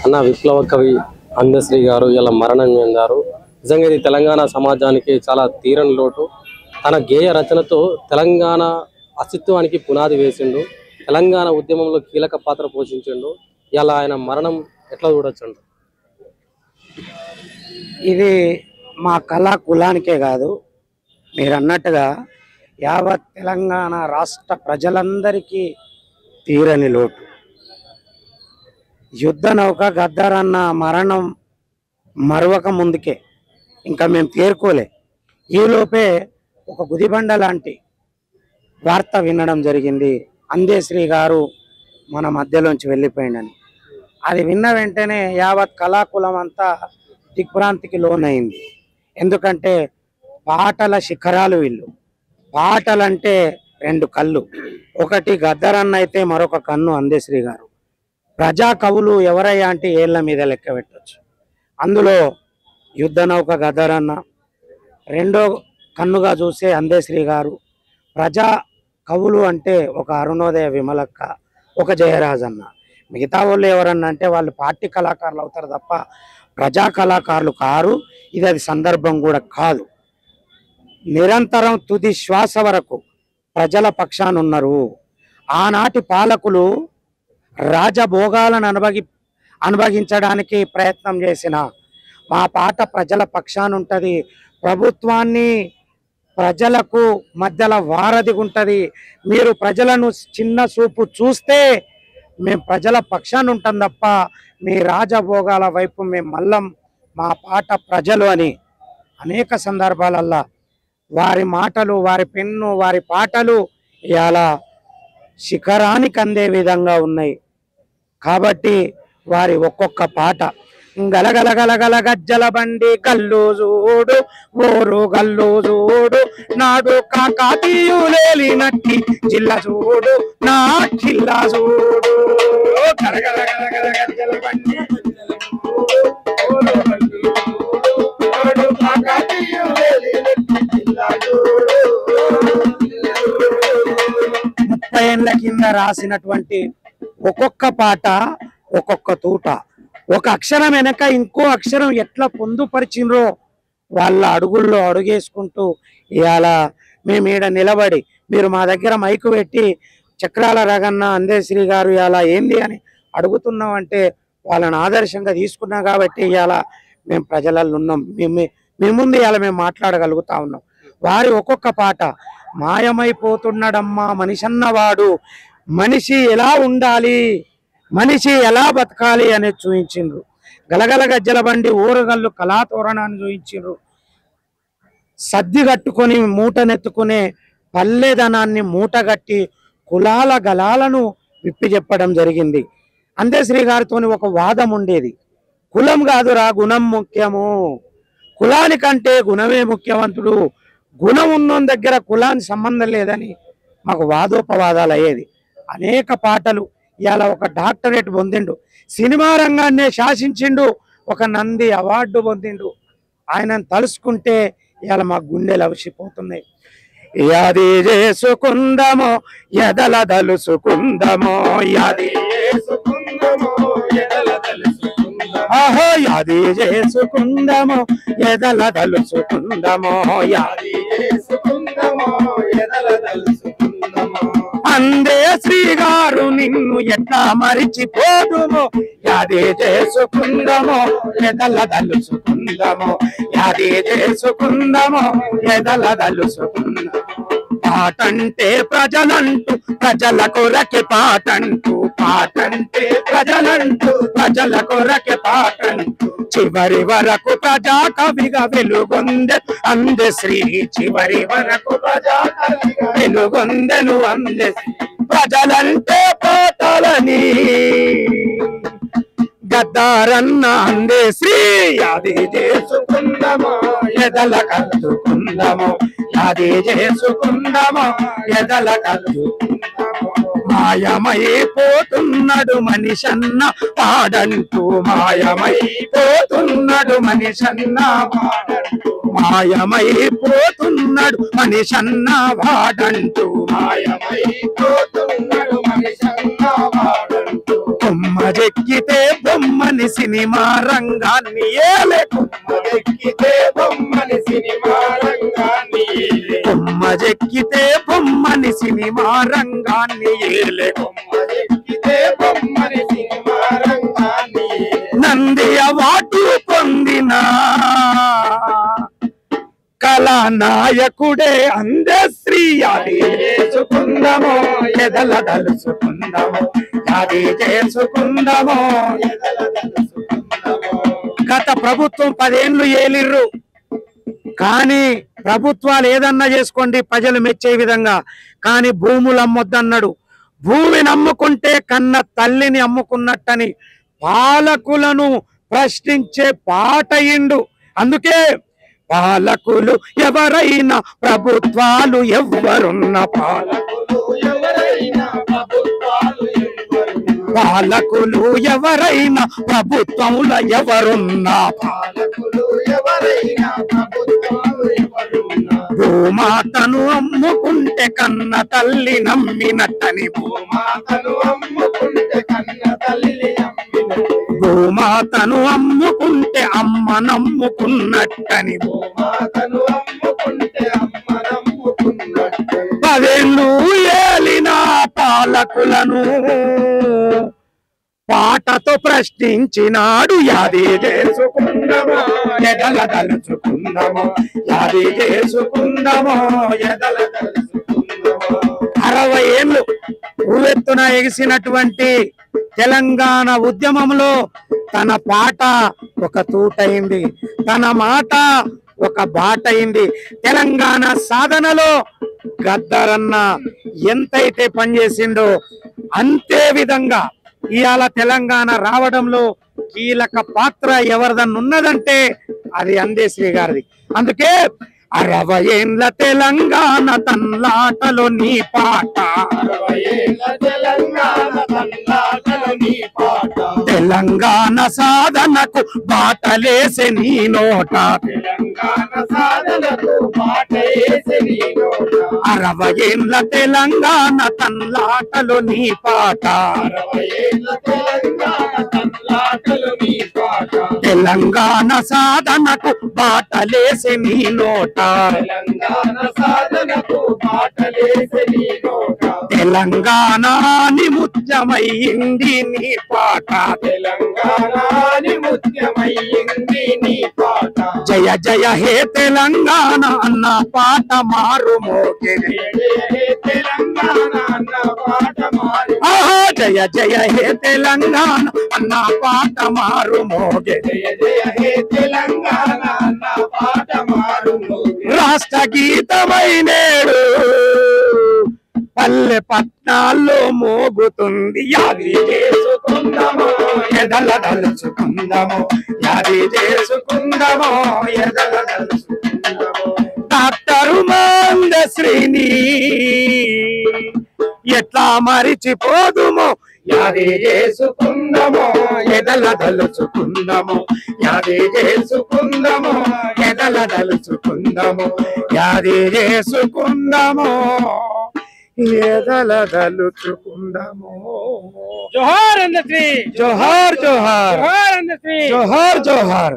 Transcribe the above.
అన్న విప్లవ కవి అందశ్రీ గారు ఇలా మరణం చెందారు. నిజంగా ఇది తెలంగాణ సమాజానికి చాలా తీరని లోటు. తన గేయ రచనతో తెలంగాణ అస్తిత్వానికి పునాది వేసిండు. తెలంగాణ ఉద్యమంలో కీలక పాత్ర పోషించిండు. ఇలా ఆయన మరణం ఎట్లా చూడొచ్చండి? ఇది మా కళా కులానికే కాదు, మీరు అన్నట్టుగా యావత్ తెలంగాణ రాష్ట్ర ప్రజలందరికీ తీరని లోటు. యుద్ధ నౌక గద్దరన్న మరణం మరవక ముందుకే ఇంకా మేము తేరుకోలే. ఈలోపే ఒక గుదిబండ లాంటి వార్త వినడం జరిగింది, అందశ్రీ గారు మన మధ్యలోంచి వెళ్ళిపోయిందని. అది విన్న వెంటనే యావత్ కళాకులం అంతా దిగ్భ్రాంతికి లోనైంది. ఎందుకంటే పాటల శిఖరాలు వీళ్ళు. పాటలంటే రెండు కళ్ళు, ఒకటి గద్దరన్న అయితే మరొక కన్ను అందశ్రీ గారు. ప్రజా కవులు ఎవరయ్యా అంటే ఏళ్ళ మీద లెక్క పెట్టచ్చు. అందులో యుద్ధ నౌక గద్దరన్న, రెండో కన్నుగా చూసే అందశ్రీ గారు. ప్రజా కవులు అంటే ఒక అరుణోదయ విమలక్క, ఒక జయరాజన్న. మిగతా వాళ్ళు ఎవరన్నా అంటే వాళ్ళు పార్టీ కళాకారులు అవుతారు తప్ప ప్రజా కళాకారులు కారు. ఇది అది సందర్భం కూడా కాదు. నిరంతరం తుది శ్వాస వరకు ప్రజల పక్షాన ఉన్నారు. ఆనాటి పాలకులు రాజభోగాలను అనుభవించడానికి ప్రయత్నం చేసిన మా పాట ప్రజల పక్షాన ఉంటుంది. ప్రభుత్వాన్ని ప్రజలకు మధ్యలో వారధి ఉంటుంది. మీరు ప్రజలను చిన్న చూపు చూస్తే మేము ప్రజల పక్షాన ఉంటాం తప్ప మీ రాజభోగాల వైపు మేము మల్లం, మా పాట ప్రజలు అని అనేక సందర్భాలల్లో వారి మాటలు, వారి పెన్ను, వారి పాటలు ఇలా శిఖరానికి అందే విధంగా ఉన్నాయి. కాబట్టి వారి ఒక్కొక్క పాట గలగలగలగల గజ్జల బండి కల్లు చూడు, ఓరు గల్లు చూడు, నాడు కాకాతీయులేలినట్టి జిల్ల చూడు, నా జిల్లా చూడు. గలగలగలగల గజ్జల బండి నాడు కాకాతీయులేలినట్టి జిల్ల చూడు. 30 ఏళ్ల కింద రాసినటువంటి ఒక్కొక్క పాట, ఒక్కొక్క తూట, ఒక అక్షరం వెనక ఇంకో అక్షరం ఎట్లా పొందుపరిచిండ్రో వాళ్ళ అడుగుల్లో అడుగేసుకుంటూ ఇవాళ మేము ఈడ నిలబడి, మీరు మా దగ్గర మైకు పెట్టి చక్రాల రగన్న అందశ్రీ గారు ఇలా ఏంది అని అడుగుతున్నాం అంటే వాళ్ళని ఆదర్శంగా తీసుకున్నాం. కాబట్టి ఇవాళ మేము ప్రజలలో ఉన్నాం, మీ ముందు ఇవాళ మేము మాట్లాడగలుగుతా ఉన్నాం. వారి ఒక్కొక్క పాట మాయమైపోతున్నాడమ్మా మనిషన్నవాడు, మనిషి ఎలా ఉండాలి, మనిషి ఎలా బతకాలి అనేది చూపించిండ్రు. గలగల గజ్జల బండి ఊరగల్లు కళాతోరణాన్ని చూపించిండ్రు. సద్ది కట్టుకొని మూటనెత్తుకునే పల్లెదనాన్ని మూటగట్టి కులాల గలాలను విప్పి చెప్పడం జరిగింది. అందశ్రీ గారితో ఒక వాదం ఉండేది, కులం కాదురా గుణం ముఖ్యము, కులానికంటే గుణమే ముఖ్యవంతుడు, గుణం ఉన్న దగ్గర కులానికి సంబంధం లేదని మాకు వాదోపవాదాలు అయ్యేది. అనేక పాటలు ఇవాళ ఒక డాక్టరేట్ పొందిండు, సినిమా రంగాన్నే శాసించిండు, ఒక నంది అవార్డు పొందిండు. ఆయనను తలుసుకుంటే ఇవాళ మా గుండెలు అవిసిపోతున్నాయి. యాది చేసుకుందమో ఎదల దలుసుకుందమో, యాది ఆహో యాది చేసుకుందమో ఎదల దలుసుకుందమో, యాది అందశ్రీ గారు నిన్ను ఎట్లా మరిచిపోదుమో, యాదే చేసుకుందమో ఎదల దలుసుకుందమో, యాదే చేసుకుందమో ఎదల దలుసుకుందమో. పాటంటే ప్రజలంటూ ప్రజల కొరకే పాటంటూ, పాటంటే ప్రజలంటూ ప్రజల కొరకే పాటంటూ, చివరి వరకు ప్రజా కవిగా వెలుగొందె అందశ్రీ, చివరి వరకు ప్రజా కవిగా వెలుగొందెను అందశ్రీ. ప్రజలంటే పాటలని గద్దరన్న అందశ్రీ, యాది చేసుకుందమో ఎదల కలుసుకుందమో, యాది చేసుకుందమో ఎదల కలుసుకుందమో. మాయమైపోతున్నాడు మనిషన్న పాడంటూ, మాయమైపోతున్నాడు మనిషన్న పాడంటూ, మాయమైపోతున్నాడు మనిషన్న పాడంటూ, మాయమైపోతున్నాడు మనిషన్న పాడంటూ. బొమ్మ చెక్కితే బొమ్మని బొమ్మని సినిమా రంగాన్ని ఏలే కొమ్మదెక్కితే బొమ్మని సినిమా రంగాన్ని ఏలే కొమ్మజెక్కితే బొమ్మని సినిమా రంగాన్ని ఏలే కొమ్మదెక్కితే బొమ్మని సినిమా రంగాన్ని ఏలే నంది అవార్డు పొందిన కళానాయకుడే అందశ్రీ అది చేసుకుందామో ఎదల తలుచుకుందామో అది చేసుకుందామో గత ప్రభుత్వం 10 ఏళ్ళు ఏలిర్రు కానీ ప్రభుత్వాలు ఏదన్నా చేసుకోండి ప్రజలు మెచ్చే విధంగా కానీ భూములు అమ్మొద్దన్నాడు భూమిని అమ్ముకుంటే కన్న తల్లిని అమ్ముకున్నట్టని పాలకులను ప్రశ్నించే పాటయిండు అందుకే పాలకులు ఎవరైనా ప్రభుత్వాలు ఎవ్వరున్న పాలకులు ఎవరైనా ప్రభుత్వాలు ఎవ్వరున్నా పాలకులు ఎవరైనా ప్రభుత్వముల ఎవరున్నా పాలకులు ఎవరైనా ప్రభుత్వాలు ఎవరున్నా భూమాతను అమ్ముకుంటే కన్న తల్లి నమ్మినట్టని భూమాతను అమ్ముకుంటే కన్న తల్లి అమ్మినట్టు భూమాతను అమ్ముకుంటే అమ్మ నమ్ముకున్నట్టని భూమాతను అమ్ముకుంటే అమ్మ నమ్ముకున్నట్టు 10 ఏళ్ళు ఏలిన పాలకులను పాటతో ప్రశ్నించినాడు యాది చేసుకుందామో ఎదల తలుచుకుందామో యాది చేసుకుందామో ఎదల తెలుసుకుందామో 60 ఏళ్ళు ఉవ్వెత్తున ఎగిసినటువంటి తెలంగాణ ఉద్యమంలో తన పాట ఒక తూటైంది తన మాట ఒక బాటైంది తెలంగాణ సాధనలో గద్దరన్న ఎంతైతే పనిచేసిండో అంతే విధంగా ఇవాళ తెలంగాణ రావడంలో కీలక పాత్ర ఎవరిదన్నా ఉన్నదంటే అది అందశ్రీ గారిది అందుకే 60 ఏళ్ళ తెలంగాణ తన్లాటలో నీ పాట 60 ఏళ్ల తెలంగాణ తన్లాటలో నీ పాట తెలంగాణ సాధనకు బాటలేసే నీ నోట తెలంగాణ సాధనకు పాట వేసి నీ నోట 60 ఏళ్ళ తెలంగాణ తన్లాటలో నీ పాట 60 ఏళ్ల తెలంగాణ తన్లాటలో నీ పాట తెలంగాణ సాధనకు బాటలేసే నీ నోట తెలంగాణ సాధనకు పాటలేసి నీ నోట తెలంగాణని ముత్యమైంది నీ పాట తెలంగాణని ముత్యమయ్యింది నీ పాట జయ జయ హే తెలంగాణ అన్న పాట మారు మోగిరి హే తెలంగాణ అన్న పాట మారి ఆహా జయ జయ హే తెలంగాణ అన్న పాట మారు మోగిరి జయ జయ హే తెలంగాణ అన్న పాట మారు రాష్ట్ర గీతమైనేడు పల్లె పట్నాల్లో మోగుతుంది యాది చేసుకుందామో ఎదల దలుచుకుందామో యాది చేసుకుందామో ఎదల తెలుసుకుందామో డాక్టరు మందశ్రీని ఎట్లా మరిచిపోదుమో యాది చేసుకుందామో ఎదల దలుచుకుందామో యాది చేసుకుందామో ఎదల దలుచుకుందామో యాది చేసుకుందామో ఎదల దలుచుకుందామో జోహార్ అందశ్రీ జోహార్ జోహార్ జోహార్ అందశ్రీ జోహార్ జోహార్